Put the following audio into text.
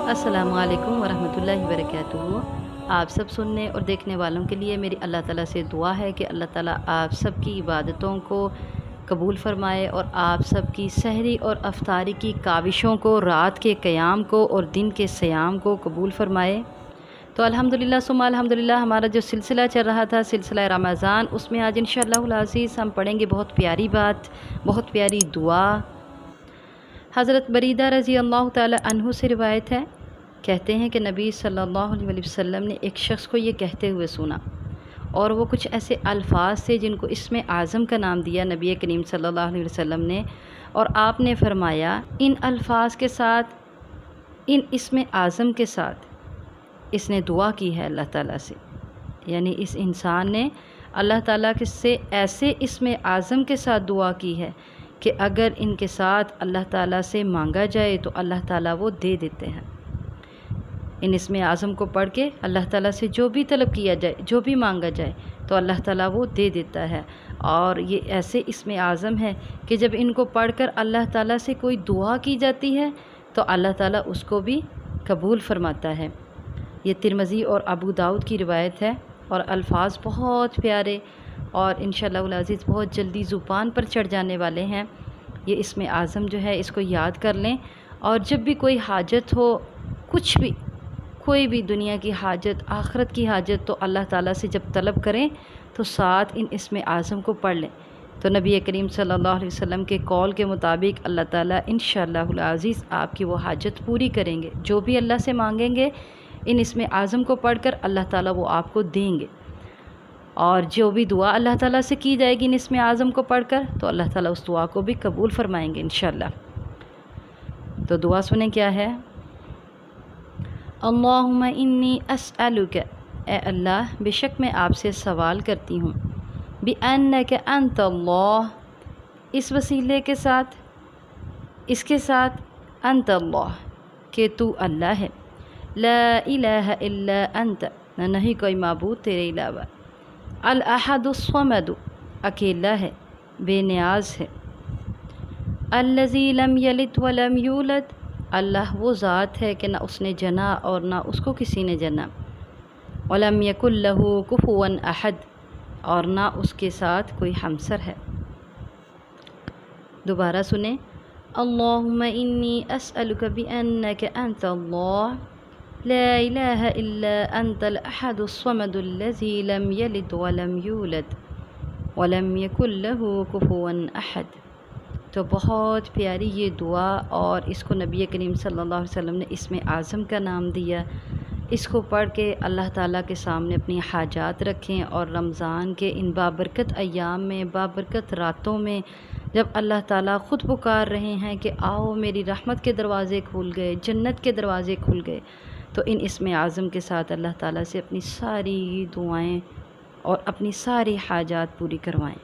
अस्सलामु अलैकुम वरहमतुल्लाहि वबरकातुहू। आप सब सुनने और देखने वालों के लिए मेरी अल्लाह ताला से दुआ है कि अल्लाह ताला आप सब की इबादतों को कबूल फ़रमाए और आप सब की सहरी और अफ्तारी की काविशों को, रात के क़याम को और दिन के सियाम को कबूल फ़रमाए। तो अल्हम्दुलिल्लाह सुम्मा अल्हम्दुलिल्लाह, हमारा जो सिलसिला चल रहा था, सिलसिला रमज़ान, उसमें आज इंशाअल्लाहुल अज़ीज़ हम पढ़ेंगे बहुत प्यारी बात, बहुत प्यारी दुआ। हज़रत बरीदा रज़ी अल्लाह ताला अन्हु से रिवायत है, कहते हैं कि नबी सल्लल्लाहु अलैहि वसल्लम ने एक शख्स को ये कहते हुए सुना, और वो कुछ ऐसे अल्फाज थे जिनको इसमें आज़म का नाम दिया नबी करीम सल्लल्लाहु अलैहि वसल्लम ने, और आपने फरमाया इन अल्फाज के साथ, इन इसमें आज़म के साथ इसने दुआ की है अल्लाह ताला से, यानी इस इंसान ने अल्लाह ताला के से ऐसे इसमें आज़म के साथ दुआ की है कि अगर इनके साथ अल्लाह ताला से मांगा जाए तो अल्लाह ताला वो दे देते हैं। इन इसमें आज़म को पढ़ के अल्लाह ताला से जो भी तलब किया जाए, जो भी मांगा जाए, तो अल्लाह ताला वो दे देता है। और ये ऐसे इसमें आज़म है कि जब इनको पढ़कर अल्लाह ताला से कोई दुआ की जाती है तो अल्लाह ताला उसको भी कबूल फ़रमाता है। ये तिरमिज़ी और अबू दाऊद की रिवायत है और अल्फाज बहुत प्यारे और इंशाअल्लाहुल अज़ीज़ बहुत जल्दी ज़ुबान पर चढ़ जाने वाले हैं। ये इसमें आज़म जो है इसको याद कर लें, और जब भी कोई हाजत हो, कुछ भी, कोई भी दुनिया की हाजत, आखिरत की हाजत, तो अल्लाह ताला से जब तलब करें तो साथ इन इसमें आज़म को पढ़ लें। तो नबी करीम सल्लल्लाहु अलैहि वसल्लम के कौल के मुताबिक अल्लाह ताला इंशाअल्लाहुल अज़ीज़ आपकी वो हाजत पूरी करेंगे। जो भी अल्लाह से मांगेंगे इन इसमें आज़म को पढ़कर अल्लाह ताला वो आपको देंगे, और जो भी दुआ अल्लाह ताला से की जाएगी इन इसमें आज़म को पढ़कर तो अल्लाह ताला उस दुआ को भी कबूल फ़रमाएंगे इंशाअल्लाह। तो दुआ सुने क्या है। अल्लाहुम्मा इन्नी अस्अलुका, ए अल्लाह बेशक मैं आपसे सवाल करती हूँ, बिअन्नका अंत अल्लाह, इस वसीले के साथ, इसके साथ, अंत अल्लाह कि तू अल्लाह है, ला इलाहा इल्ला अंत, नहीं कोई माबूद तेरे अलावा, अल अहदुस समद, अकेला है, बेनियाज है, अल्लज़ी लम यलिद वलम यूलद, अल्लाह वो ज़ात है कि ना उसने जना और ना उसको किसी ने जना, वलम यकुल लहू कुफुवन अहद, और ना उसके साथ कोई हमसर है। दोबारा सुने। अल्लाहुम्मा इन्नी अस्अलुका बिअन्नका अंत अल्लाह, ला इलाहा इल्ला अंतल अहदुस समदुल्लज़ी लम यलिद वलम यूलद वलम यकुल लहू कुफुवन अहद। तो बहुत प्यारी ये दुआ, और इसको नबी करीम सल्लल्लाहु अलैहि वसल्लम ने इसमें आज़म का नाम दिया। इसको पढ़ के अल्लाह ताला के सामने अपनी हाजात रखें, और रमज़ान के इन बाबरकत अय्याम में, बाबरकत रातों में, जब अल्लाह ताला ख़ुद पुकार रहे हैं कि आओ मेरी रहमत के दरवाज़े खुल गए, जन्नत के दरवाज़े खुल गए, तो इन इसमें आज़म के साथ अल्लाह ताला से अपनी सारी दुआएं और अपनी सारी हाजात पूरी करवाएं।